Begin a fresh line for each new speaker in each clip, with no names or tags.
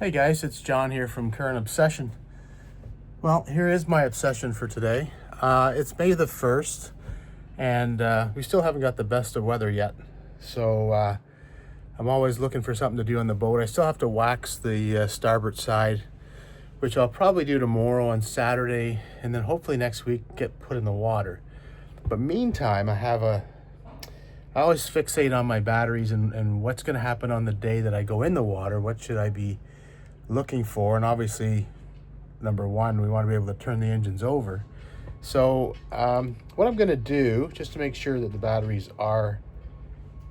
Hey guys, it's John here from Current Obsession. Well, here is my obsession for today. It's May the 1st, and we still haven't got the best of weather yet. So I'm always looking for something to do on the boat. I still have to wax the starboard side, which I'll probably do tomorrow on Saturday, and then hopefully next week get put in the water. But meantime, I always fixate on my batteries and what's going to happen on the day that I go in the water. What should I be looking for? And obviously, number one, we want to be able to turn the engines over. So what I'm going to do, just to make sure that the batteries are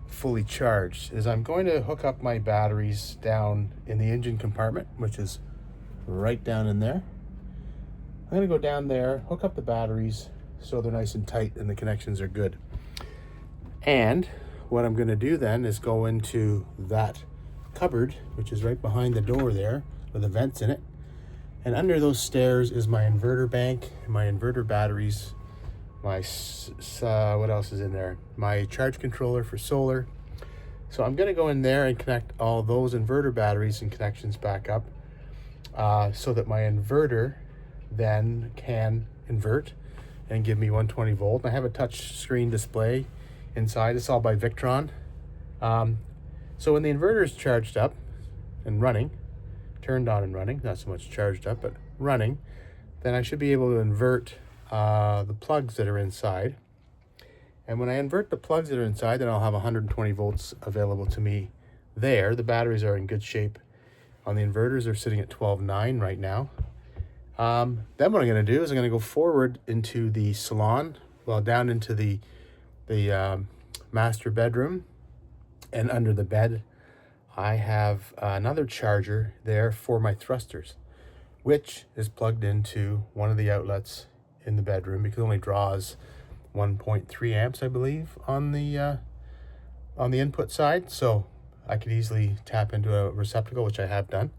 fully charged, is I'm going to hook up my batteries down in the engine compartment, which is right down in there. I'm going to go down there, hook up the batteries so they're nice and tight and the connections are good. And what I'm going to do then is go into that cupboard, which is right behind the door there with the vents in it. And under those stairs is my inverter bank, my inverter batteries, my, what else is in there? My charge controller for solar. So I'm going to go in there and connect all those inverter batteries and connections back up so that my inverter then can invert and give me 120 volt. I have a touch screen display inside. It's all by Victron. So when the inverter is charged up and running, turned on and running, not so much charged up, but running, then I should be able to invert the plugs that are inside. And when I invert the plugs that are inside, then I'll have 120 volts available to me there. The batteries are in good shape on the inverters. They're sitting at 12.9 right now. Then what I'm going to do is I'm going to go forward into the salon, well, down into the master bedroom, and under the bed I have another charger there for my thrusters, which is plugged into one of the outlets in the bedroom because it only draws 1.3 amps, I believe, on the input side. So I could easily tap into a receptacle, which I have done.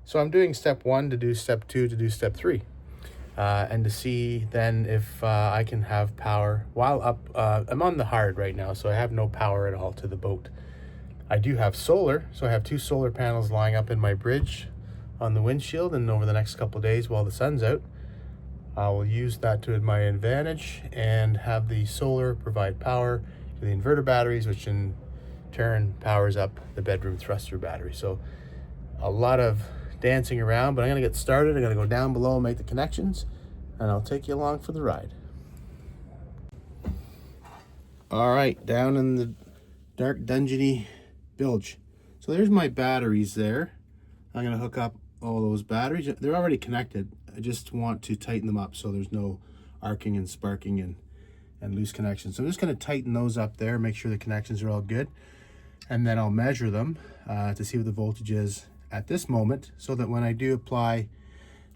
So I'm doing step 1 to do step 2 to do step 3. And to see then if I can have power while up. I'm on the hard right now, so I have no power at all to the boat. I do have solar, so I have 2 solar panels lying up in my bridge on the windshield, and over the next couple of days while the sun's out, I will use that to my advantage and have the solar provide power to the inverter batteries, which in turn powers up the bedroom thruster battery. So a lot of dancing around, but I'm going to get started. I'm going to go down below and make the connections, and I'll take you along for the ride. All right, down in the dark dungeony bilge. So there's my batteries there. I'm going to hook up all those batteries. They're already connected. I just want to tighten them up so there's no arcing and sparking and loose connections. So I'm just going to tighten those up there, make sure the connections are all good, and then I'll measure them to see what the voltage is at this moment, so that when I do apply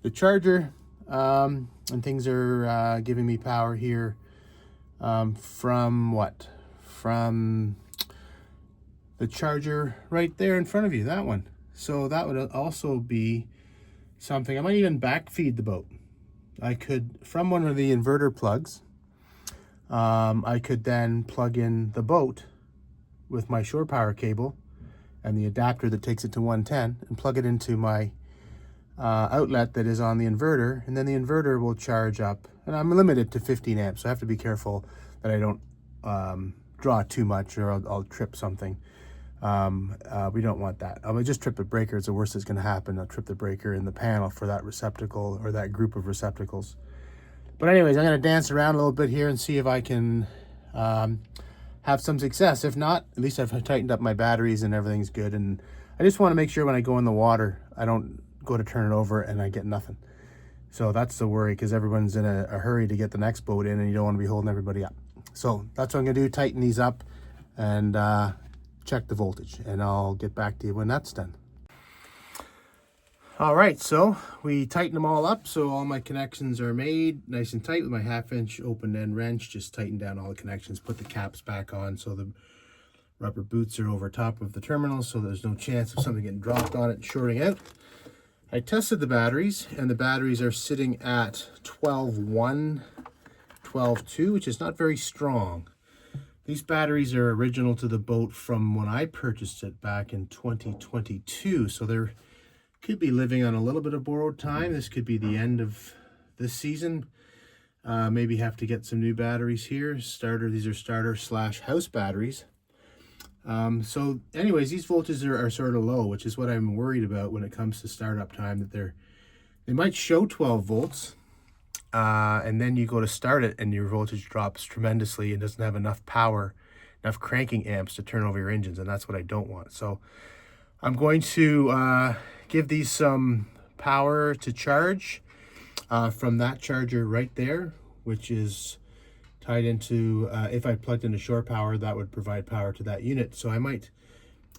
the charger and things are giving me power here from the charger right there in front of you, that one. So that would also be something. I might even backfeed the boat. I could, from one of the inverter plugs, I could then plug in the boat with my shore power cable and the adapter that takes it to 110 and plug it into my outlet that is on the inverter, and then the inverter will charge up. And I'm limited to 15 amps, so I have to be careful that I don't draw too much or I'll trip something. We don't want that. I'll just trip the breaker. It's the worst that's going to happen. I'll trip the breaker in the panel for that receptacle or that group of receptacles. But anyways, I'm going to dance around a little bit here and see if I can have some success. If not, at least I've tightened up my batteries and everything's good. And I just want to make sure when I go in the water, I don't go to turn it over and I get nothing. So that's the worry, because everyone's in a hurry to get the next boat in and you don't want to be holding everybody up. So that's what I'm going to do, tighten these up and check the voltage, and I'll get back to you when that's done. All right, so we tighten them all up, so all my connections are made nice and tight with my 1/2-inch open end wrench. Just tighten down all the connections, put the caps back on so the rubber boots are over top of the terminals so there's no chance of something getting dropped on it and shorting out. I tested the batteries, and the batteries are sitting at 12.1, 12.2, which is not very strong. These batteries are original to the boat from when I purchased it back in 2022, so they're could be living on a little bit of borrowed time. This could be the end of this season. Maybe have to get some new batteries here. These are starter/house batteries. So anyways, these voltages are sort of low, which is what I'm worried about when it comes to startup time, that they might show 12 volts, and then you go to start it and your voltage drops tremendously and doesn't have enough power, enough cranking amps to turn over your engines, and that's what I don't want. So I'm going to give these some power to charge from that charger right there, which is tied into, if I plugged into shore power, that would provide power to that unit. So I might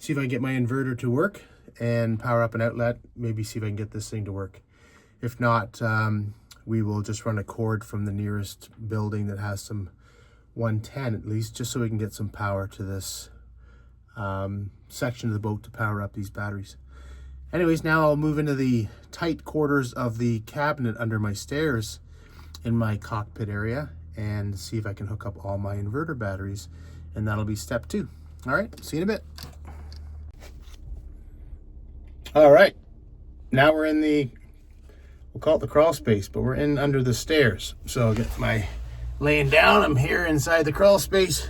see if I can get my inverter to work and power up an outlet, maybe see if I can get this thing to work. If not, we will just run a cord from the nearest building that has some 110 at least, just so we can get some power to this section of the boat to power up these batteries. Anyways, now I'll move into the tight quarters of the cabinet under my stairs in my cockpit area and see if I can hook up all my inverter batteries, and that'll be step 2. All right, see you in a bit. All right, now we're in we'll call it the crawl space, but we're in under the stairs. So I'll get my laying down. I'm here inside the crawl space.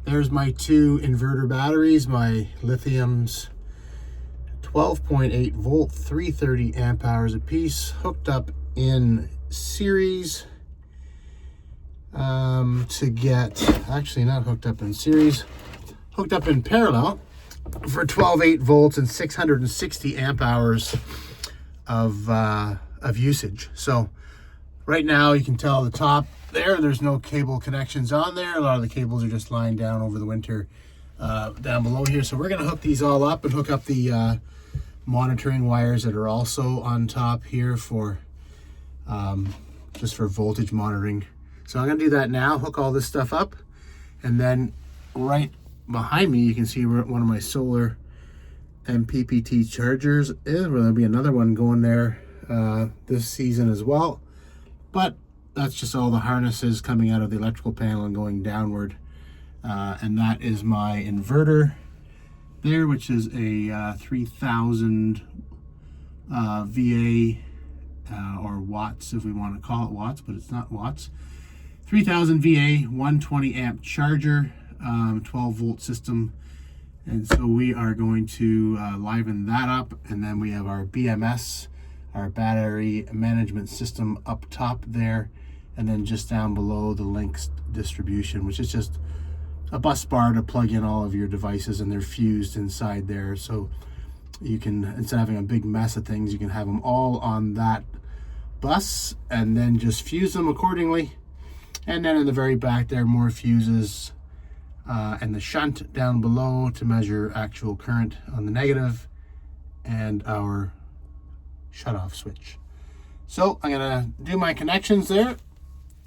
There's my 2 inverter batteries, my lithiums, 12.8 volt, 330 amp hours a piece, hooked up in series to get, actually not hooked up in series, hooked up in parallel for 12.8 volts and 660 amp hours of usage. So right now you can tell the top there's no cable connections on there. A lot of the cables are just lying down over the winter down below here. So we're going to hook these all up and hook up the monitoring wires that are also on top here for just for voltage monitoring. So I'm going to do that now, hook all this stuff up, and then right behind me you can see one of my solar MPPT chargers is. There'll be another one going there this season as well, but that's just all the harnesses coming out of the electrical panel and going downward, and that is my inverter there, which is a 3000 VA or watts, if we want to call it watts, but it's not watts. 3000 VA 120 amp charger, 12 volt system. And so we are going to liven that up, and then we have our BMS, our battery management system, up top there, and then just down below the Lynx distribution, which is just a bus bar to plug in all of your devices, and they're fused inside there. So you can, instead of having a big mess of things, you can have them all on that bus and then just fuse them accordingly. And then in the very back there, more fuses and the shunt down below to measure actual current on the negative, and our shut-off switch. So I'm gonna do my connections there.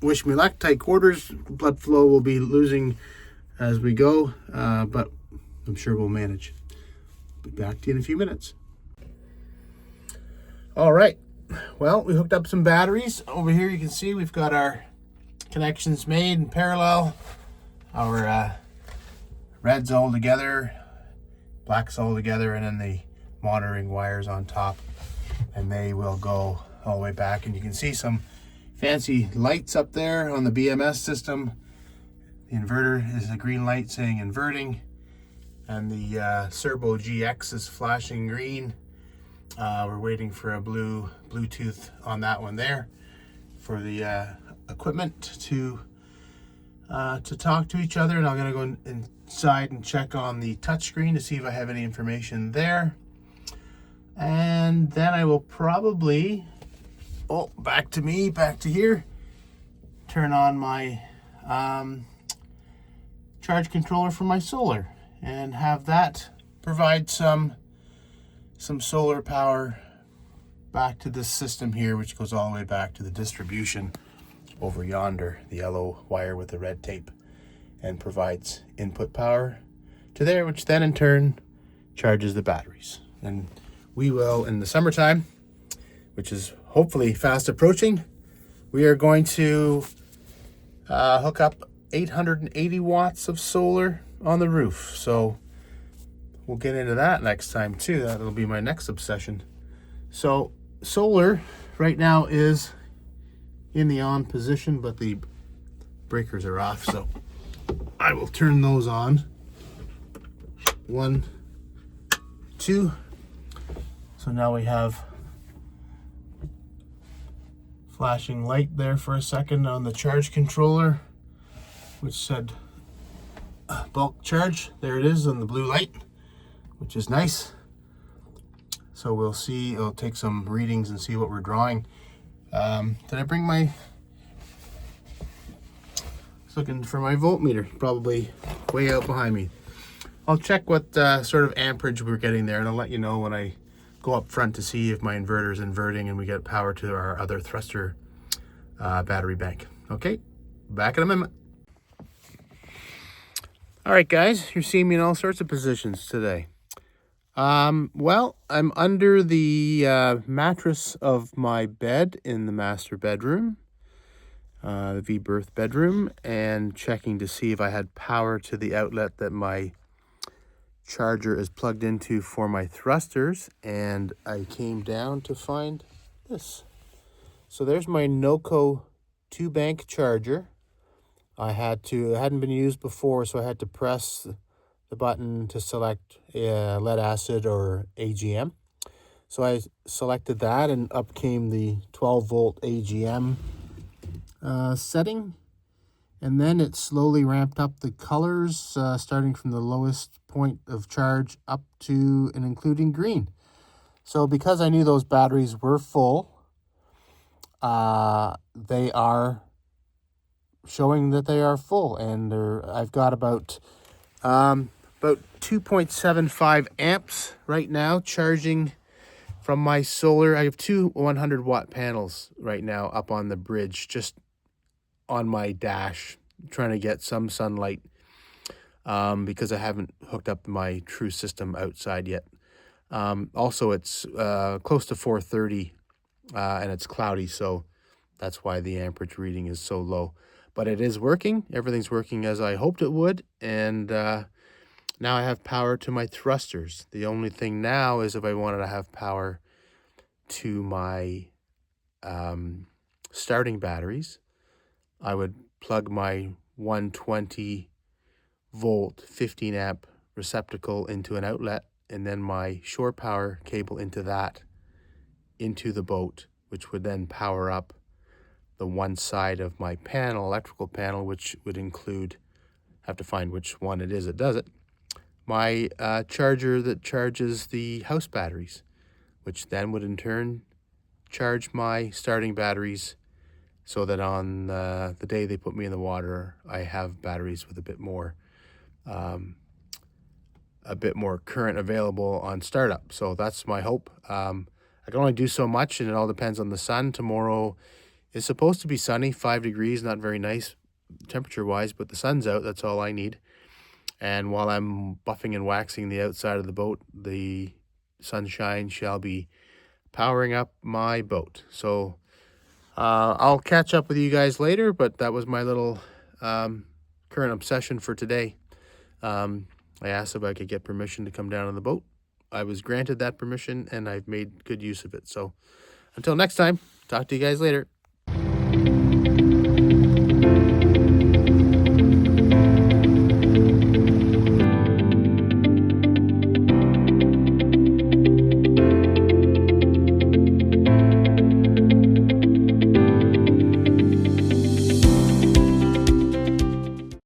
Wish me luck, tight quarters. Blood flow will be losing as we go, but I'm sure we'll manage. Be back to you in a few minutes. All right, well, we hooked up some batteries. Over here you can see we've got our connections made in parallel. Our red's all together, black's all together, and then the monitoring wires on top, and they will go all the way back. And you can see some fancy lights up there on the BMS system. The inverter is a green light saying inverting, and the Servo GX is flashing green. We're waiting for a Bluetooth on that one there for the equipment to talk to each other. And I'm gonna go inside and check on the touchscreen to see if I have any information there, and then I will probably back to here, turn on my charge controller for my solar and have that provide some solar power back to this system here, which goes all the way back to the distribution over yonder, the yellow wire with the red tape, and provides input power to there, which then in turn charges the batteries. And we will, in the summertime, which is hopefully fast approaching, we are going to hook up 880 watts of solar on the roof. So we'll get into that next time too. That'll be my next obsession. So solar right now is in the on position, but the breakers are off, so I will turn those on. 1, 2. So now we have flashing light there for a second on the charge controller, which said bulk charge. There it is on the blue light, which is nice. So we'll see, I'll take some readings and see what we're drawing. Did I bring my, I was looking for my voltmeter, probably way out behind me. I'll check what sort of amperage we're getting there, and I'll let you know when I go up front to see if my inverter is inverting and we get power to our other thruster battery bank. Okay, back in a minute. All right, guys, you're seeing me in all sorts of positions today. Well, I'm under the mattress of my bed in the master bedroom, the V-berth bedroom, and checking to see if I had power to the outlet that my charger is plugged into for my thrusters, and I came down to find this. So there's my Noco 2-bank charger. It hadn't been used before, so I had to press the button to select lead acid or AGM. So I selected that, and up came the 12 volt AGM setting. And then it slowly ramped up the colors, starting from the lowest point of charge up to and including green. So because I knew those batteries were full, they are showing that they are full, and I've got about 2.75 amps right now charging from my solar. I have two 100 watt panels right now up on the bridge, just on my dash, trying to get some sunlight because I haven't hooked up my true system outside yet. Also, it's close to 4:30 and it's cloudy, so that's why the amperage reading is so low. But it is working. Everything's working as I hoped it would, and now I have power to my thrusters. The only thing now is if I wanted to have power to my starting batteries, I would plug my 120 volt 15 amp receptacle into an outlet, and then my shore power cable into that, into the boat, which would then power up the one side of my panel, electrical panel, which would include, have to find which one it is that does it, my charger that charges the house batteries, which then would in turn charge my starting batteries, so that on the day they put me in the water, I have batteries with a bit more current available on startup. So that's my hope. I can only do so much, and it all depends on the sun. Tomorrow is supposed to be sunny, 5 degrees, not very nice temperature-wise, but the sun's out. That's all I need. And while I'm buffing and waxing the outside of the boat, the sunshine shall be powering up my boat. So I'll catch up with you guys later, but that was my little current obsession for today. I asked if I could get permission to come down on the boat. I was granted that permission, and I've made good use of it. So until next time, talk to you guys later.